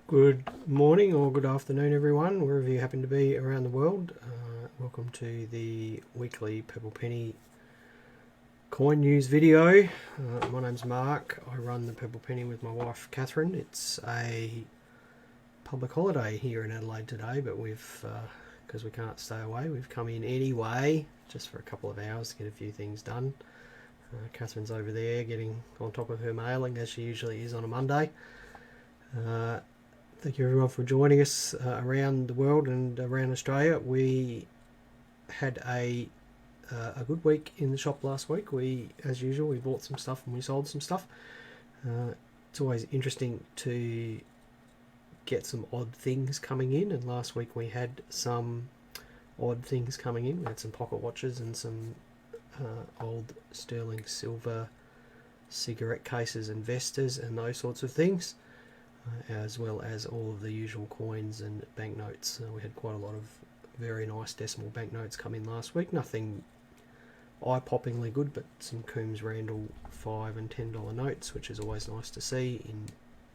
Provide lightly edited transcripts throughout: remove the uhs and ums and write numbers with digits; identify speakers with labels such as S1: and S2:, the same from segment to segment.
S1: Good morning or good afternoon, everyone, wherever you happen to be around the world. Welcome to the weekly Pebble Penny coin news video. My name's Mark. I run the Pebble Penny with my wife Catherine. It's a public holiday here in Adelaide today, but because we can't stay away, we've come in anyway, just for a couple of hours to get a few things done. Catherine's over there getting on top of her mailing, as she usually is on a Monday. Thank you everyone for joining us around the world and around Australia. We had a good week in the shop last week. As usual, we bought some stuff and we sold some stuff. It's always interesting to get some odd things coming in, and last week we had some odd things coming in. We had some pocket watches and some old sterling silver cigarette cases and vestas and those sorts of things. As well as all of the usual coins and banknotes. We had quite a lot of very nice decimal banknotes come in last week. Nothing eye-poppingly good, but some Coombs Randall $5 and $10 notes, which is always nice to see in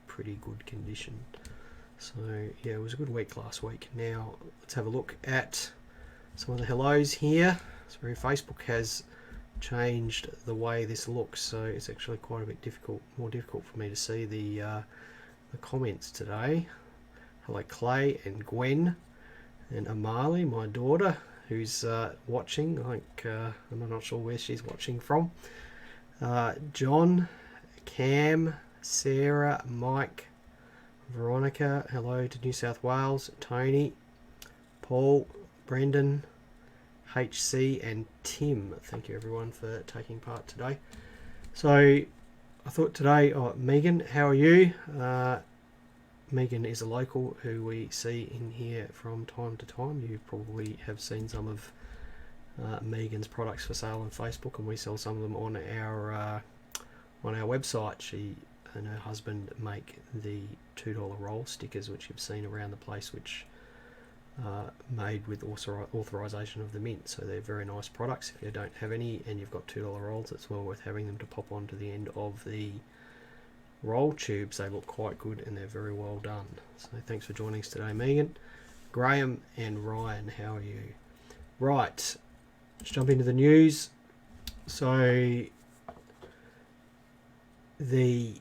S1: pretty good condition. So yeah, it was a good week last week. Now let's have a look at some of the hellos here. So Facebook has changed the way this looks, so it's actually quite a bit more difficult for me to see the comments today. Hello Clay and Gwen and Amali, my daughter, who's watching. I'm not sure where she's watching from. John, Cam, Sarah, Mike, Veronica, hello to New South Wales, Tony, Paul, Brendan, HC and Tim. Thank you everyone for taking part today. So I thought today, Megan, how are you? Megan is a local who we see in here from time to time. You probably have seen some of Megan's products for sale on Facebook, and we sell some of them on our website. She and her husband make the $2 roll stickers, which you've seen around the place, which made with authorization of the mint. So they're very nice products. If you don't have any and you've got $2 rolls, it's well worth having them to pop onto the end of the roll tubes. They look quite good and they're very well done. So thanks for joining us today, Megan. Graham and Ryan, how are you? Right, let's jump into the news. So the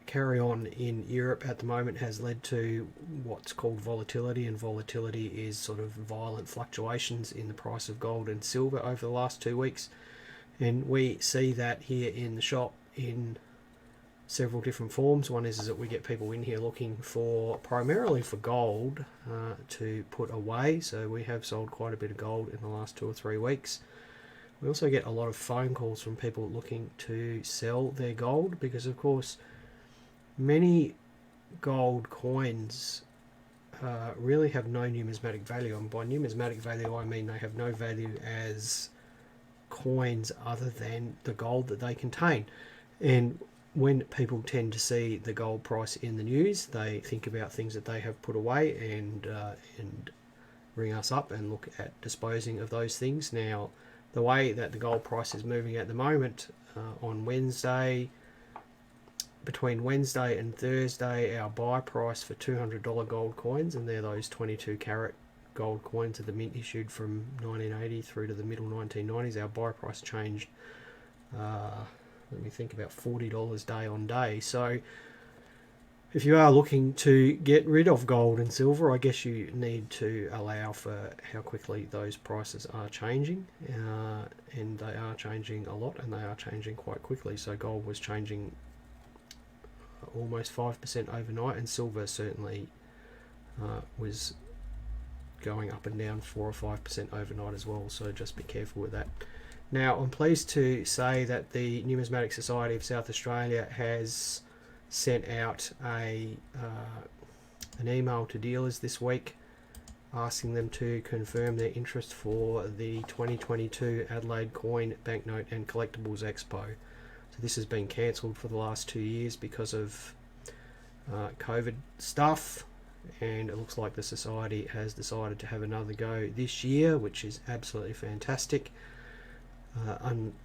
S1: carry on in Europe at the moment has led to what's called volatility, and volatility is sort of violent fluctuations in the price of gold and silver over the last 2 weeks, and we see that here in the shop in several different forms. One is that we get people in here looking primarily for gold to put away, so we have sold quite a bit of gold in the last 2 or 3 weeks. We also get a lot of phone calls from people looking to sell their gold, because of course many gold coins really have no numismatic value, and by numismatic value I mean they have no value as coins other than the gold that they contain. And when people tend to see the gold price in the news, they think about things that they have put away and ring us up and look at disposing of those things. Now, the way that the gold price is moving at the moment, on Wednesday, between Wednesday and Thursday, our buy price for $200 gold coins, and they're those 22 carat gold coins that the mint issued from 1980 through to the middle 1990s, our buy price changed let me think, about $40 day on day. So if you are looking to get rid of gold and silver, I guess you need to allow for how quickly those prices are changing, and they are changing a lot, and they are changing quite quickly. So gold was changing almost 5% overnight, and silver certainly was going up and down 4 or 5% overnight as well, so just be careful with that. Now, I'm pleased to say that the Numismatic Society of South Australia has sent out an email to dealers this week asking them to confirm their interest for the 2022 Adelaide Coin, Banknote and Collectables Expo. So this has been cancelled for the last 2 years because of COVID stuff, and it looks like the Society has decided to have another go this year, which is absolutely fantastic.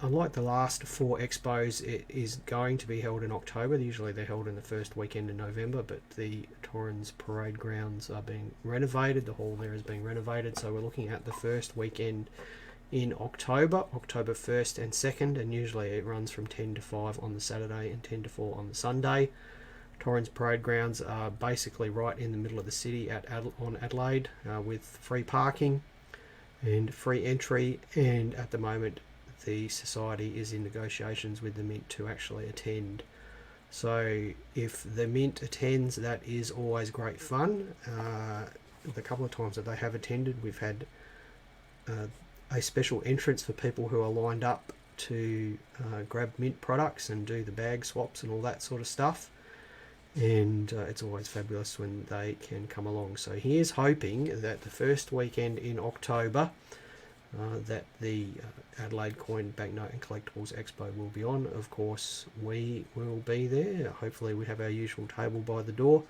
S1: Unlike the last 4 expos, it is going to be held in October. Usually they're held in the first weekend in November, but the Torrens Parade Grounds are being renovated. The hall there is being renovated, so we're looking at the first weekend in October, October 1st and 2nd, and usually it runs from 10 to 5 on the Saturday and 10 to 4 on the Sunday. Torrens Parade Grounds are basically right in the middle of the city on Adelaide, with free parking and free entry, and at the moment the society is in negotiations with the Mint to actually attend. So if the Mint attends, that is always great fun. The couple of times that they have attended, we've had a special entrance for people who are lined up to grab Mint products and do the bag swaps and all that sort of stuff. And it's always fabulous when they can come along. So here's hoping that the first weekend in October that the Adelaide Coin, Banknote and Collectables Expo will be on. Of course, we will be there. Hopefully we have our usual table by the door.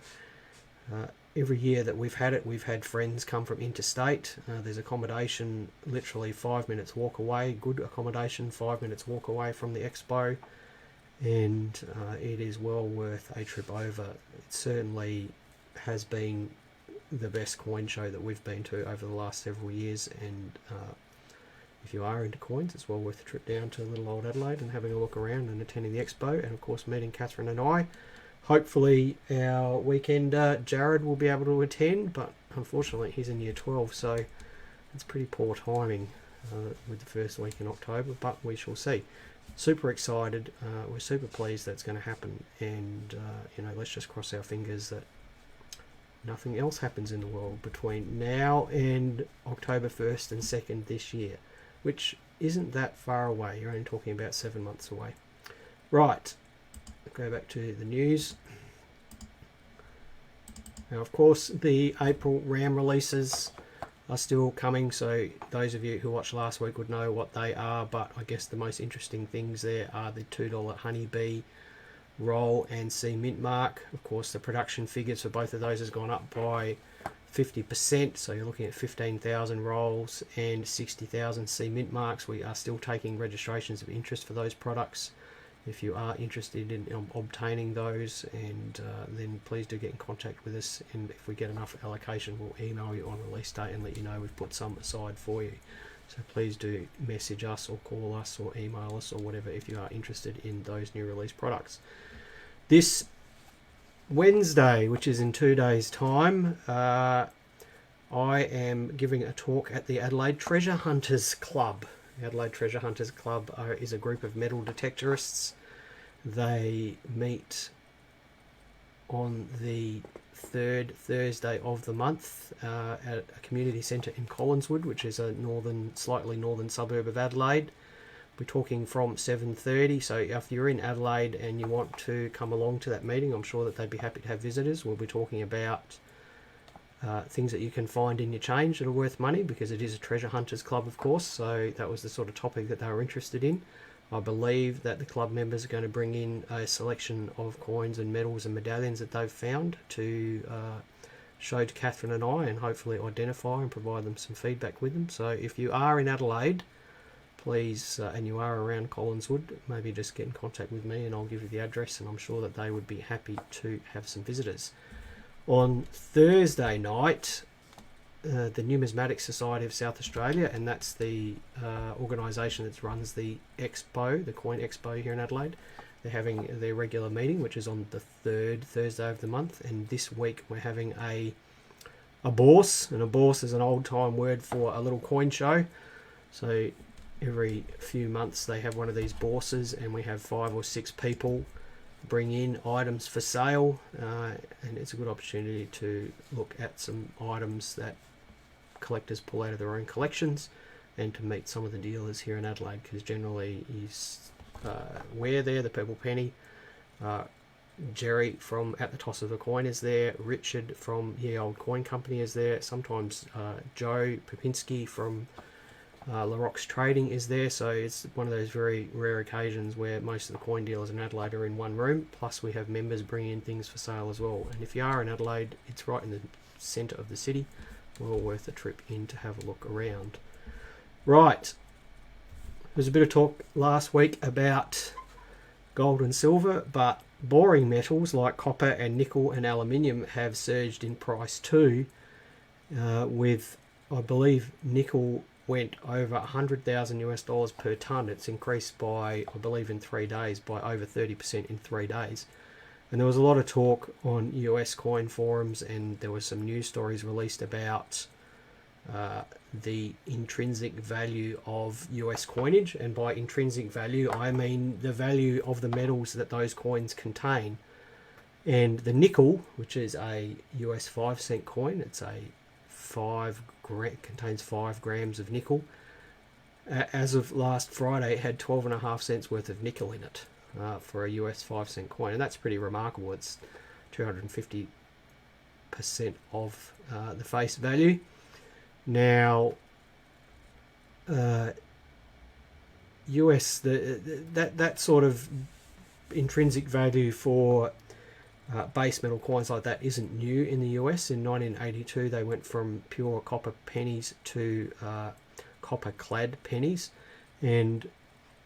S1: Every year that we've had it, we've had friends come from interstate. There's accommodation literally 5 minutes walk away, good accommodation, 5 minutes walk away from the expo, and it is well worth a trip over. It certainly has been the best coin show that we've been to over the last several years, and if you are into coins, it's well worth a trip down to little old Adelaide and having a look around and attending the expo, and of course meeting Catherine and I. Hopefully our weekender Jared will be able to attend, but unfortunately he's in year 12, so it's pretty poor timing with the first week in October, but we shall see. Super excited, we're super pleased that's going to happen, and let's just cross our fingers that nothing else happens in the world between now and October 1st and 2nd this year, which isn't that far away. You're only talking about 7 months away. Right, go back to the news. Now, of course, the April RAM releases are still coming, so those of you who watched last week would know what they are, but I guess the most interesting things there are the $2 Honeybee roll and C Mint mark. Of course, the production figures for both of those has gone up by 50%, so you're looking at 15,000 rolls and 60,000 C Mint marks. We are still taking registrations of interest for those products. If you are interested in obtaining those, and then please do get in contact with us, and if we get enough allocation, we'll email you on release date and let you know we've put some aside for you. So please do message us or call us or email us or whatever if you are interested in those new release products. This Wednesday, which is in 2 days' time, I am giving a talk at the Adelaide Treasure Hunters Club. The Adelaide Treasure Hunters Club is a group of metal detectorists. They meet on the 3rd Thursday of the month at a community centre in Collinswood, which is a slightly northern suburb of Adelaide. We're talking from 7:30, so if you're in Adelaide and you want to come along to that meeting, I'm sure that they'd be happy to have visitors. We'll be talking about things that you can find in your change that are worth money, because it is a treasure hunters club, of course, so that was the sort of topic that they were interested in. I believe that the club members are going to bring in a selection of coins and medals and medallions that they've found to show to Catherine and I, and hopefully identify and provide them some feedback with them. So if you are in Adelaide, please, and you are around Collinswood, maybe just get in contact with me and I'll give you the address, and I'm sure that they would be happy to have some visitors. On Thursday night, the Numismatic Society of South Australia, and that's the organisation that runs the expo, the Coin Expo here in Adelaide. They're having their regular meeting, which is on the 3rd Thursday of the month, and this week we're having a bourse, and a bourse is an old-time word for a little coin show. So every few months they have one of these bourses, and we have 5 or 6 people bring in items for sale, and it's a good opportunity to look at some items that collectors pull out of their own collections, and to meet some of the dealers here in Adelaide, because generally we're there, the Purple Penny, Jerry from At the Toss of a Coin is there, Richard from Ye Old Coin Company is there, sometimes Joe Popinski from LaRock's Trading is there. So it's one of those very rare occasions where most of the coin dealers in Adelaide are in one room, plus we have members bringing in things for sale as well. And if you are in Adelaide, it's right in the centre of the city, well worth a trip in to have a look around. Right, was a bit of talk last week about gold and silver, but boring metals like copper and nickel and aluminium have surged in price too, with, I believe, nickel went over $100,000 per ton. It's increased by, I believe, in 3 days by over 30% in 3 days. And there was a lot of talk on US coin forums, and there were some news stories released about the intrinsic value of US coinage. And by intrinsic value, I mean the value of the metals that those coins contain. And the nickel, which is a US 5-cent coin, it's a contains 5 grams of nickel. As of last Friday, it had 12.5 cents worth of nickel in it. For a US 5-cent coin, and that's pretty remarkable. It's 250% of the face value. Now, US that sort of intrinsic value for base metal coins like that isn't new in the US. In 1982, they went from pure copper pennies to copper clad pennies, and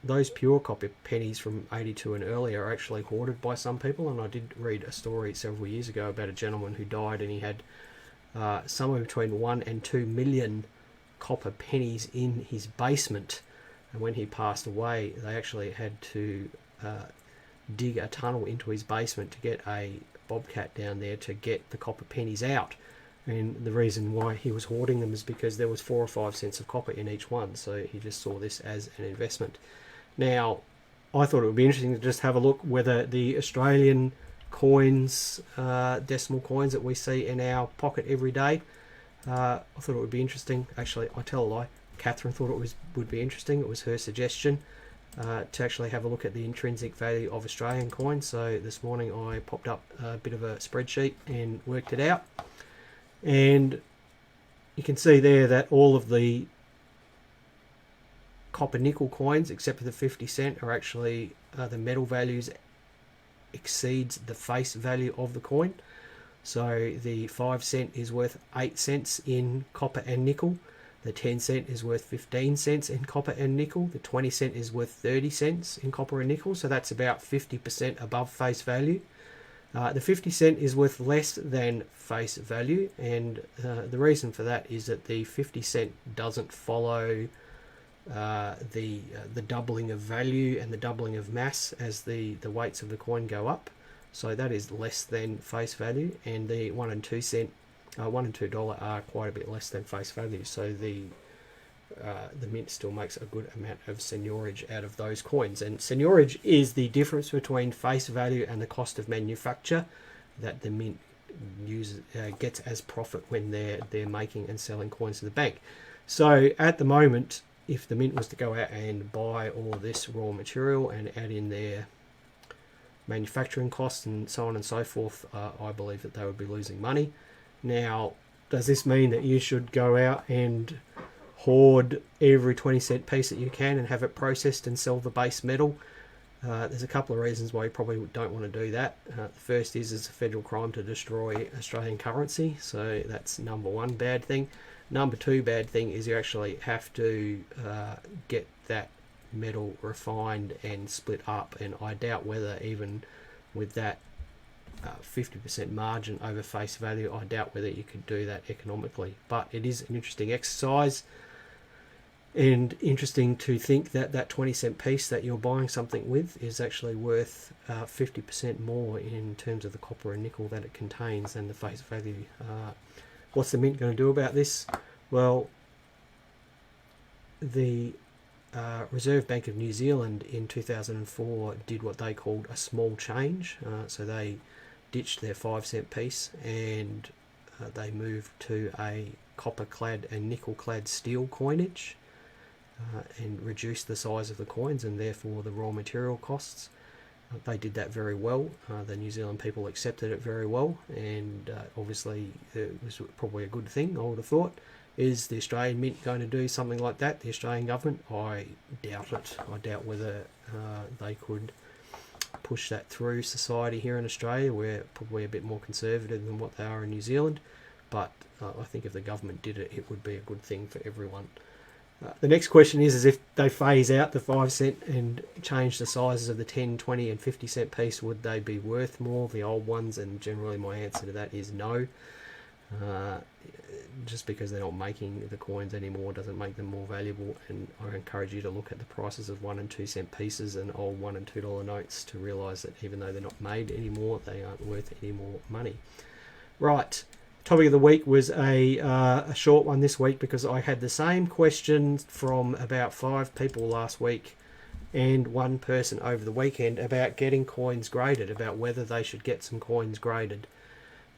S1: those pure copper pennies from 82 and earlier are actually hoarded by some people. And I did read a story several years ago about a gentleman who died, and he had somewhere between 1 and 2 million copper pennies in his basement. And when he passed away, they actually had to dig a tunnel into his basement to get a bobcat down there to get the copper pennies out. And the reason why he was hoarding them is because there was 4 or 5 cents of copper in each one. So he just saw this as an investment. Now, I thought it would be interesting to just have a look whether the Australian coins, decimal coins that we see in our pocket every day, I thought it would be interesting. Actually, I tell a lie. Catherine thought it would be interesting. It was her suggestion to actually have a look at the intrinsic value of Australian coins. So this morning I popped up a bit of a spreadsheet and worked it out. And you can see there that all of the copper nickel coins, except for the 50 cent, are actually the metal values exceeds the face value of the coin. So the 5 cent is worth 8 cents in copper and nickel. The 10 cent is worth 15 cents in copper and nickel. The 20 cent is worth 30 cents in copper and nickel. So that's about 50% above face value. The 50 cent is worth less than face value, and the reason for that is that the 50 cent doesn't follow the doubling of value and the doubling of mass as the weights of the coin go up. So that is less than face value, and the $1 and $2 $1 and $2 are quite a bit less than face value. So the mint still makes a good amount of seigniorage out of those coins, and seigniorage is the difference between face value and the cost of manufacture that the mint gets as profit when they're making and selling coins to the bank. So at the moment, if the mint was to go out and buy all this raw material and add in their manufacturing costs and so on and so forth, I believe that they would be losing money. Now, does this mean that you should go out and hoard every 20-cent piece that you can and have it processed and sell the base metal? There's a couple of reasons why you probably don't want to do that. The first is it's a federal crime to destroy Australian currency, so that's number one bad thing. Number two bad thing is you actually have to get that metal refined and split up, and I doubt whether even with that 50% margin over face value, I doubt whether you could do that economically. But it is an interesting exercise, and interesting to think that that 20-cent piece that you're buying something with is actually worth 50% more in terms of the copper and nickel that it contains than the face value. What's the mint going to do about this? Well, the Reserve Bank of New Zealand in 2004 did what they called a small change. So they ditched their 5-cent piece and they moved to a copper-clad and nickel-clad steel coinage and reduced the size of the coins and therefore the raw material costs. They did that very well. The New Zealand people accepted it very well, and obviously it was probably a good thing, I would have thought. Is the Australian Mint going to do something like that, the Australian government? I doubt it. I doubt whether they could push that through society here in Australia. We're probably a bit more conservative than what they are in New Zealand, but I think if the government did it, it would be a good thing for everyone. The next question is if they phase out the 5 cent and change the sizes of the 10, 20 and 50 cent piece, would they be worth more, the old ones? And generally my answer to that is no. Just because they're not making the coins anymore doesn't make them more valuable, and I encourage you to look at the prices of 1 and 2 cent pieces and old $1 and $2 notes to realise that even though they're not made anymore, they aren't worth any more money. Right, topic of the week was a short one this week because I had the same question from about 5 people last week and 1 person over the weekend about getting coins graded, about whether they should get some coins graded.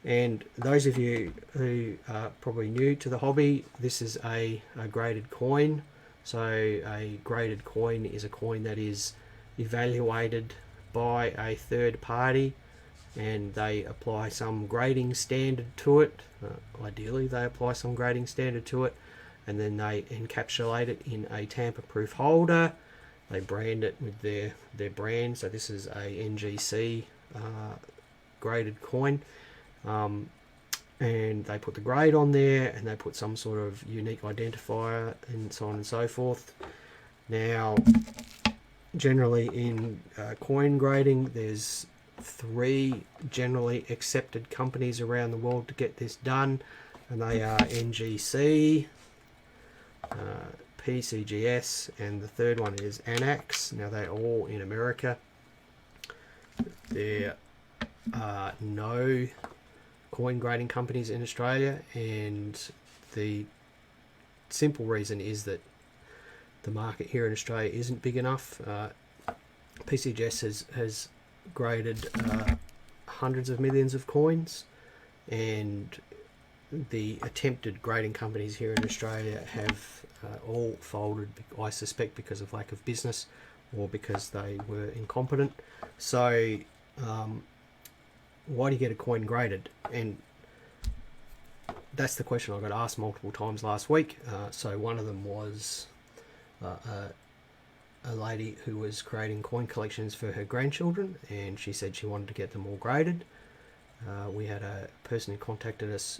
S1: And those of you who are probably new to the hobby, this is a graded coin. So a graded coin is a coin that is evaluated by a third party, and they apply some grading standard to it. Ideally they apply some grading standard to it, and then they encapsulate it in a tamper-proof holder. They brand it with their brand. So this is a NGC graded coin. And they put the grade on there, and they put some sort of unique identifier and so on and so forth. Now, generally in coin grading, there's 3 generally accepted companies around the world to get this done, and they are NGC, PCGS, and the third one is Anax. Now they're all in America. There are no coin grading companies in Australia, and the simple reason is that the market here in Australia isn't big enough. PCGS has graded hundreds of millions of coins, and the attempted grading companies here in Australia have all folded, I suspect because of lack of business or because they were incompetent. So why do you get a coin graded? And that's the question I got asked multiple times last week. So one of them was a lady who was creating coin collections for her grandchildren, and she said she wanted to get them all graded. We had a person who contacted us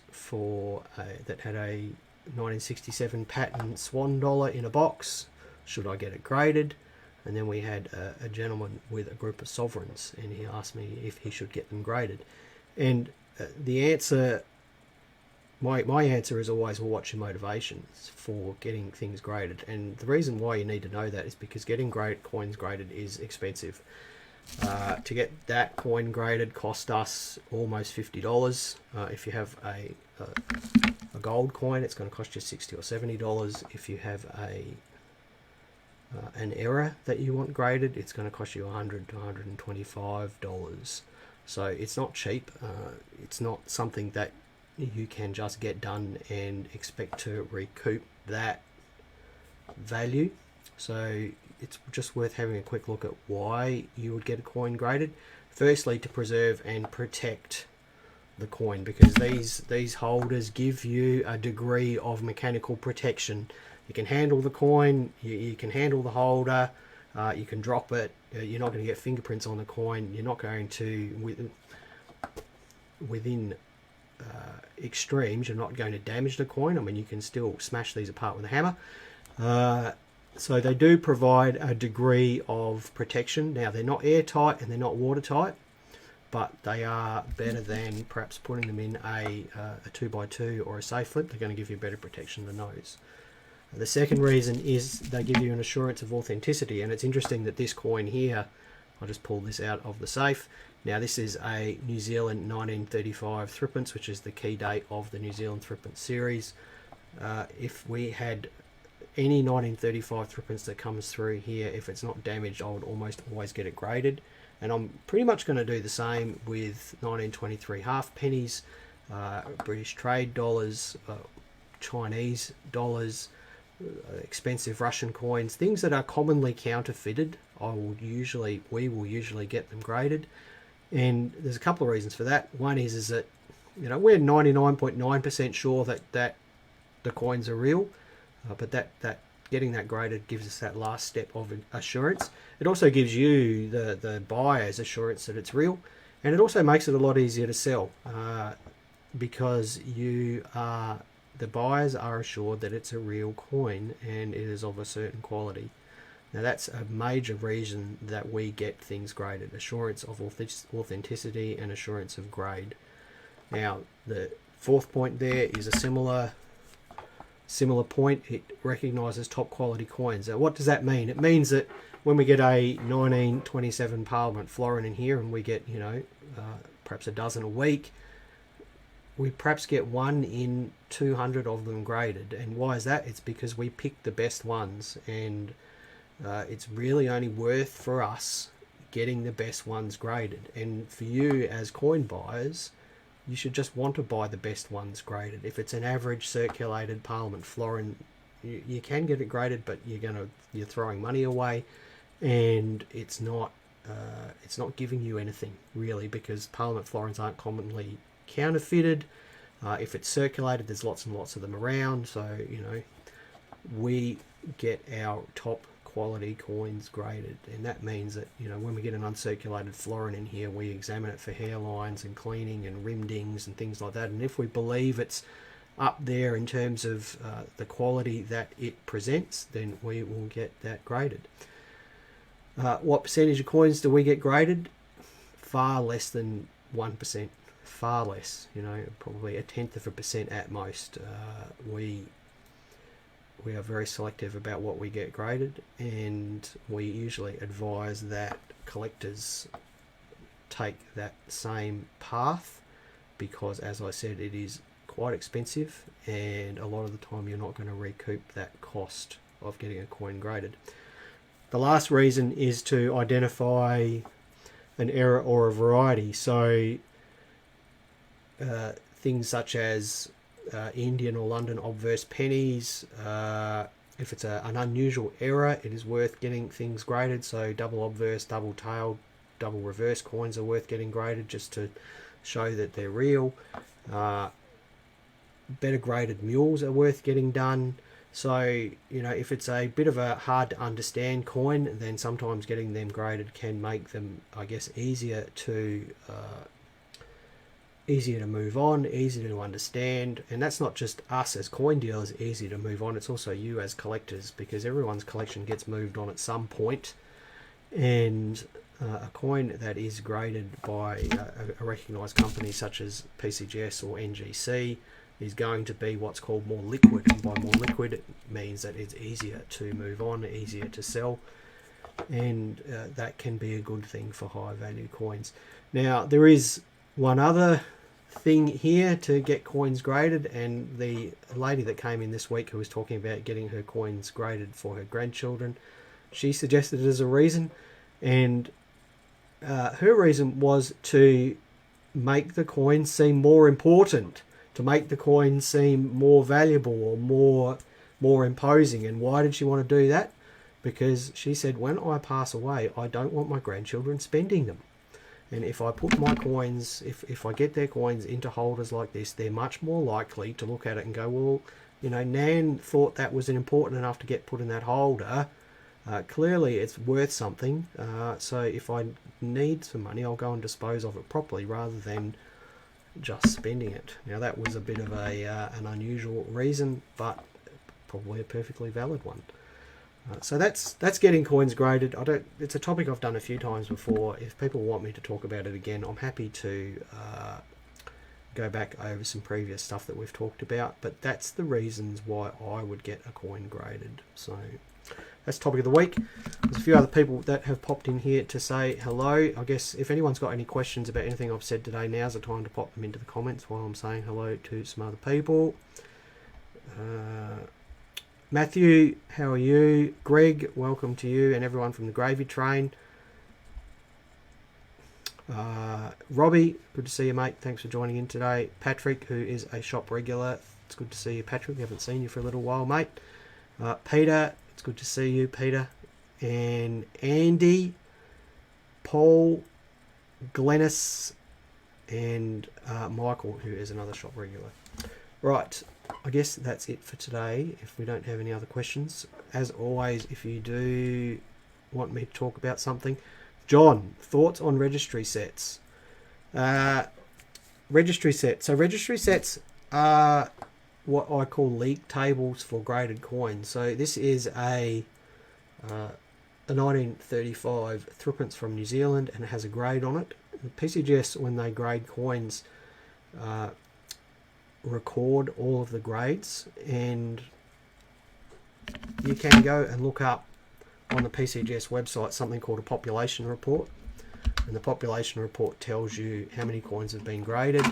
S1: that had a 1967 patent Swan dollar in a box. Should I get it graded? And then we had a gentleman with a group of sovereigns, and he asked me if he should get them graded. And the answer, my answer is always, well, what's your motivations for getting things graded? And the reason why you need to know that is because getting coins graded is expensive. To get that coin graded cost us almost $50. If you have a gold coin, it's going to cost you $60 or $70. If you have an error that you want graded, it's going to cost you $100 to $125. So it's not cheap. It's not something that you can just get done and expect to recoup that value. So it's just worth having a quick look at why you would get a coin graded. Firstly, to preserve and protect the coin, because these holders give you a degree of mechanical protection. You can handle the coin, you can handle the holder, you can drop it, you're not going to get fingerprints on the coin, you're not going to, within extremes, you're not going to damage the coin. I mean, you can still smash these apart with a hammer. So they do provide a degree of protection. Now, they're not airtight and they're not watertight, but they are better than perhaps putting them in a 2x2 or a safe flip. They're going to give you better protection than those. The second reason is they give you an assurance of authenticity, and it's interesting that this coin here, I'll just pull this out of the safe. Now this is a New Zealand 1935 threepence, which is the key date of the New Zealand threepence series. If we had any 1935 threepence that comes through here, if it's not damaged, I would almost always get it graded. And I'm pretty much going to do the same with 1923 half pennies, British trade dollars, Chinese dollars, expensive Russian coins, things that are commonly counterfeited. We will usually get them graded, and there's a couple of reasons for that. One is that we're 99.9% sure that the coins are real, but that getting that graded gives us that last step of assurance. It also gives you the buyer's assurance that it's real, and it also makes it a lot easier to sell because you are the buyers are assured that it's a real coin and it is of a certain quality. Now that's a major reason that we get things graded: assurance of authenticity and assurance of grade. Now the fourth point there is a similar point. It recognises top quality coins. Now what does that mean? It means that when we get a 1927 Parliament florin in here, and we get, you know, perhaps a dozen a week, we perhaps get 1 in 200 of them graded. And why is that? It's because we pick the best ones, and it's really only worth for us getting the best ones graded. And for you as coin buyers, you should just want to buy the best ones graded. If it's an average circulated Parliament florin, you can get it graded, but you're throwing money away, and it's not giving you anything really, because Parliament florins aren't commonly counterfeited. If it's circulated, there's lots and lots of them around, so you know, we get our top quality coins graded, and that means that, you know, when we get an uncirculated florin in here, we examine it for hairlines and cleaning and rim dings and things like that, and if we believe it's up there in terms of the quality that it presents, then we will get that graded. What percentage of coins do we get graded? Far less than 1%. Far less, you know, probably 0.1% at most. We are very selective about what we get graded, and we usually advise that collectors take that same path, because, as I said, it is quite expensive, and a lot of the time you're not going to recoup that cost of getting a coin graded. The last reason is to identify an error or a variety. So things such as Indian or London obverse pennies, if it's an unusual error, it is worth getting things graded. So double obverse, double tailed, double reverse coins are worth getting graded, just to show that they're real. Better graded mules are worth getting done. So, you know, if it's a bit of a hard to understand coin, then sometimes getting them graded can make them, I guess, easier to move on, easier to understand. And that's not just us as coin dealers easier to move on, it's also you as collectors, because everyone's collection gets moved on at some point, and a coin that is graded by a recognised company such as PCGS or NGC is going to be what's called more liquid, and by more liquid it means that it's easier to move on, easier to sell, and that can be a good thing for high value coins. Now there is one other thing here to get coins graded, and the lady that came in this week who was talking about getting her coins graded for her grandchildren, she suggested it as a reason, and her reason was to make the coin seem more important, to make the coin seem more valuable or more imposing. And why did she want to do that? Because she said, when I pass away, I don't want my grandchildren spending them. And if I put my coins, if I get their coins into holders like this, they're much more likely to look at it and go, well, you know, Nan thought that was important enough to get put in that holder. Clearly it's worth something. So if I need some money, I'll go and dispose of it properly rather than just spending it. Now that was a bit of an unusual reason, but probably a perfectly valid one. So that's getting coins graded. It's a topic I've done a few times before. If people want me to talk about it again, I'm happy to go back over some previous stuff that we've talked about, but that's the reasons why I would get a coin graded. So that's topic of the week. There's a few other people that have popped in here to say hello. I guess if anyone's got any questions about anything I've said today, now's the time to pop them into the comments while I'm saying hello to some other people. Matthew, how are you? Greg, welcome to you and everyone from the Gravy Train. Robbie, good to see you, mate. Thanks for joining in today. Patrick, who is a shop regular. It's good to see you, Patrick. We haven't seen you for a little while, mate. Peter, it's good to see you, Peter. And Andy, Paul, Glennis, and Michael, who is another shop regular. Right, I guess that's it for today, if we don't have any other questions. As always, if you do want me to talk about something. John, thoughts on registry sets? Registry sets. So registry sets are what I call league tables for graded coins. So this is a 1935 threepence from New Zealand, and it has a grade on it. The PCGS, when they grade coins, record all of the grades, and you can go and look up on the PCGS website something called a population report, and the population report tells you how many coins have been graded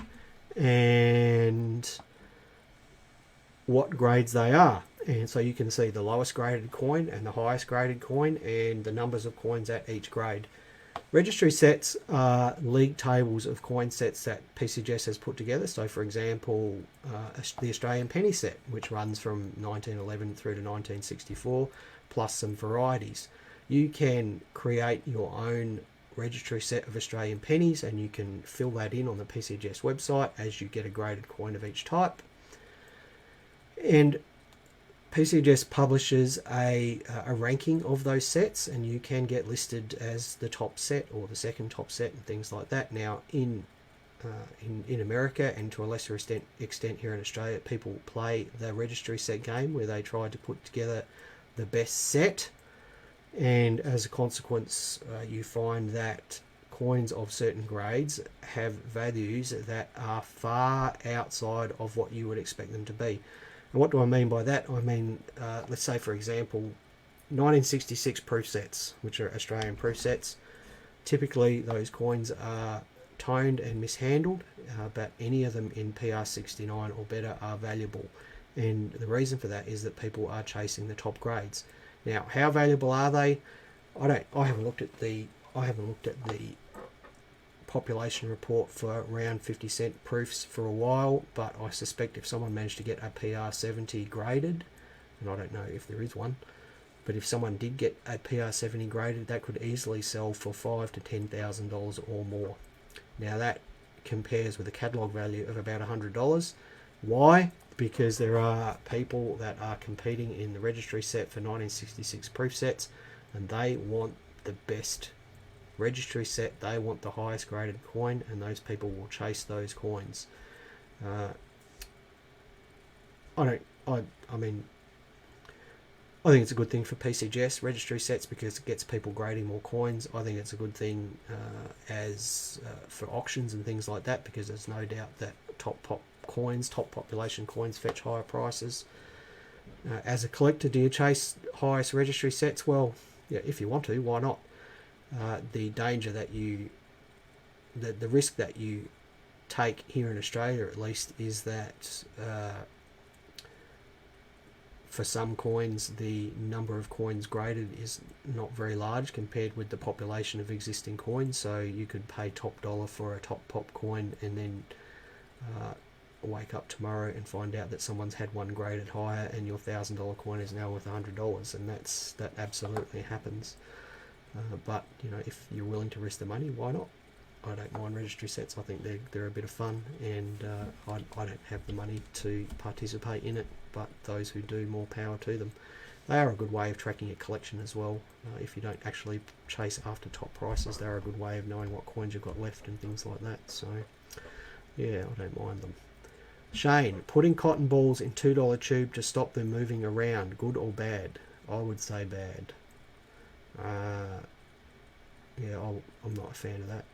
S1: and what grades they are. And so you can see the lowest graded coin and the highest graded coin and the numbers of coins at each grade. Registry sets are league tables of coin sets that PCGS has put together. So for example, the Australian penny set, which runs from 1911 through to 1964, plus some varieties. You can create your own registry set of Australian pennies, and you can fill that in on the PCGS website as you get a graded coin of each type. And PCGS publishes a ranking of those sets, and you can get listed as the top set or the second top set and things like that. Now in America, and to a lesser extent here in Australia, people play the registry set game where they try to put together the best set, and as a consequence you find that coins of certain grades have values that are far outside of what you would expect them to be. And what do I mean by that? I mean, let's say for example 1966 proof sets, which are Australian proof sets. Typically those coins are toned and mishandled, but any of them in PR69 or better are valuable, and the reason for that is that people are chasing the top grades. Now, how valuable are they? I haven't looked at the population report for around 50-cent proofs for a while, but I suspect if someone managed to get a PR70 graded, and I don't know if there is one, but if someone did get a PR70 graded, that could easily sell for $5,000 to $10,000 or more. Now that compares with a catalogue value of about $100. Why? Because there are people that are competing in the registry set for 1966 proof sets, and they want the best registry set, they want the highest graded coin, and those people will chase those coins. I think it's a good thing for PCGS registry sets because it gets people grading more coins. I think it's a good thing for auctions and things like that, because there's no doubt that top population coins fetch higher prices. As a collector, do you chase highest registry sets? Well, yeah, if you want to, why not? The danger that the risk that you take here in Australia at least is that for some coins the number of coins graded is not very large compared with the population of existing coins, so you could pay top dollar for a top pop coin and then wake up tomorrow and find out that someone's had one graded higher and your $1,000 coin is now worth $100, and that absolutely happens. But you know, if you're willing to risk the money, why not? I don't mind registry sets. I think they're a bit of fun, and I don't have the money to participate in it, but those who do, more power to them. They are a good way of tracking your collection as well. If you don't actually chase after top prices, they're a good way of knowing what coins you've got left and things like that. So yeah, I don't mind them. Shane, putting cotton balls in $2 tube to stop them moving around, good or bad? I would say bad. Yeah, I'm not a fan of that.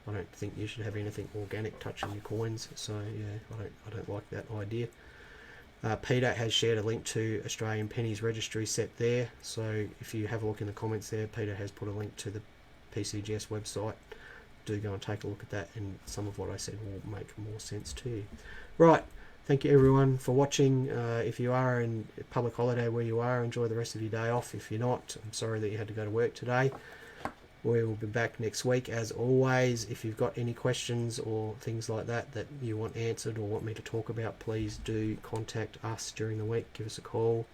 S1: I don't think you should have anything organic touching your coins, so yeah, I don't like that idea. Peter has shared a link to Australian Pennies registry set there, so if you have a look in the comments there, Peter has put a link to the PCGS website. Do go and take a look at that, and some of what I said will make more sense to you. Right, thank you everyone for watching. If you are in a public holiday where you are, enjoy the rest of your day off. If you're not, I'm sorry that you had to go to work today. We will be back next week as always. If you've got any questions or things like that that you want answered or want me to talk about, please do contact us during the week. Give us a call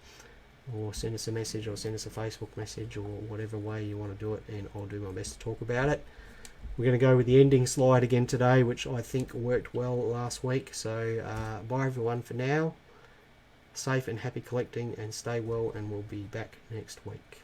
S1: or send us a message or send us a Facebook message or whatever way you want to do it, and I'll do my best to talk about it. We're going to go with the ending slide again today, which I think worked well last week. So bye everyone for now. Safe and happy collecting, and stay well, and we'll be back next week.